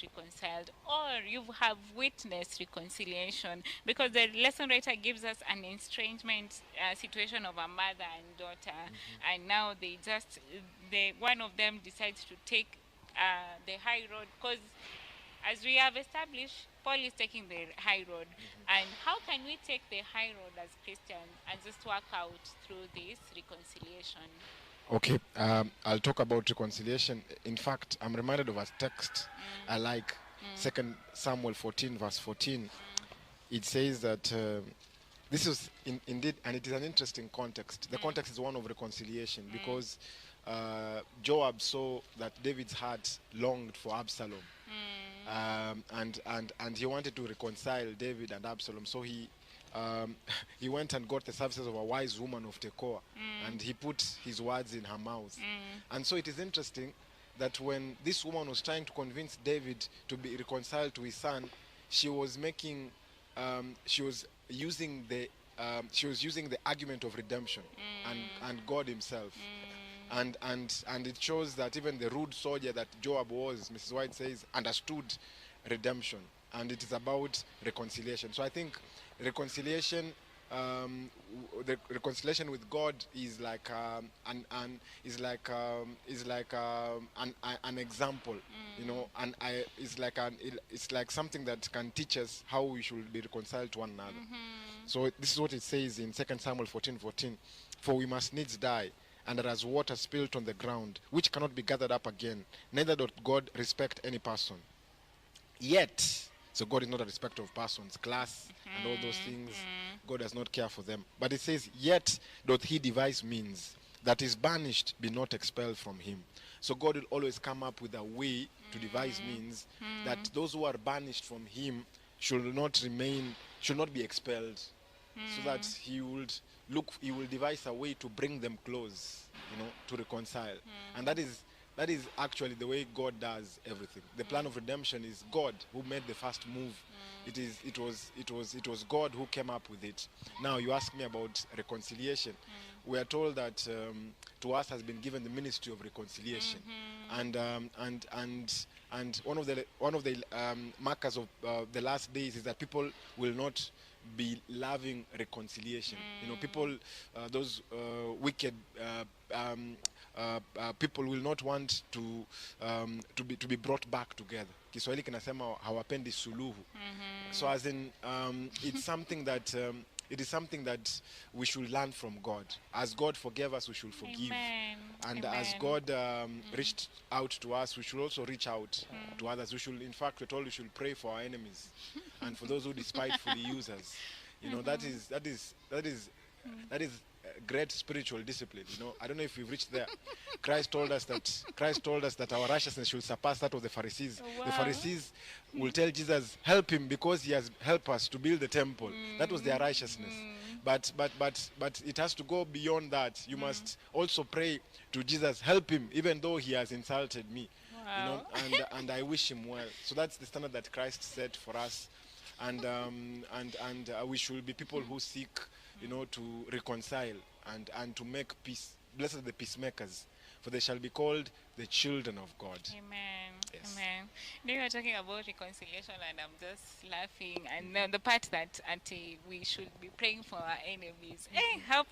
reconciled, or you have witnessed reconciliation, because the lesson writer gives us an estrangement situation of a mother and daughter, and now they one of them decides to take the high road, because as we have established, Paul is taking the high road. And how can we take the high road as Christians and just work out through this reconciliation? Okay, I'll talk about reconciliation. In fact, I'm reminded of a text I like, Second Samuel 14, verse 14. It says that this is indeed, and it is an interesting context. The context is one of reconciliation because Joab saw that David's heart longed for Absalom, and he wanted to reconcile David and Absalom. So he went and got the services of a wise woman of Tekoa, and he put his words in her mouth. And so it is interesting that when this woman was trying to convince David to be reconciled to his son, she was making, she was using the argument of redemption and God Himself. And it shows that even the rude soldier that Joab was, Mrs. White says, understood redemption, and it is about reconciliation. So I think reconciliation, the reconciliation with God is like an example, and it's like something that can teach us how we should be reconciled to one another. So this is what it says in 2 Samuel 14:14. For we must needs die, and there is water spilt on the ground, which cannot be gathered up again. Neither doth God respect any person. Yet, so God is not a respecter of persons, class, and all those things. God does not care for them. But it says, yet doth He devise means that is banished be not expelled from Him. So God will always come up with a way to devise means that those who are banished from Him should not be expelled, so that He will devise a way to bring them close, to reconcile. And that is actually the way God does everything. The plan of redemption is God who made the first move. It was God who came up with it. Now you ask me about reconciliation. We are told that to us has been given the ministry of reconciliation, and one of the markers of the last days is that people will not be loving reconciliation. People, those wicked people will not want to be brought back together. Kiswahili kinasema hawapendi suluhu. So as in, it's something that it is something that we should learn from God. As God forgave us, we should forgive. Amen. And Amen. as God reached out to us, we should also reach out to others. In fact, we're told we should pray for our enemies and for those who despitefully use us. That is great spiritual discipline. I don't know if we've reached there. Christ told us that our righteousness should surpass that of the Pharisees. Wow. The Pharisees will tell Jesus, help him because he has helped us to build the temple. That was their righteousness. But it has to go beyond that. You must also pray to Jesus, help him even though he has insulted me. Wow. And I wish him well. So that's the standard that Christ set for us. And we should be people who seek, to reconcile and to make peace. Blessed are the peacemakers, for they shall be called the children of God. Amen. Yes. Amen. Now you are talking about reconciliation, and I'm just laughing. And the part that, Auntie, we should be praying for our enemies. How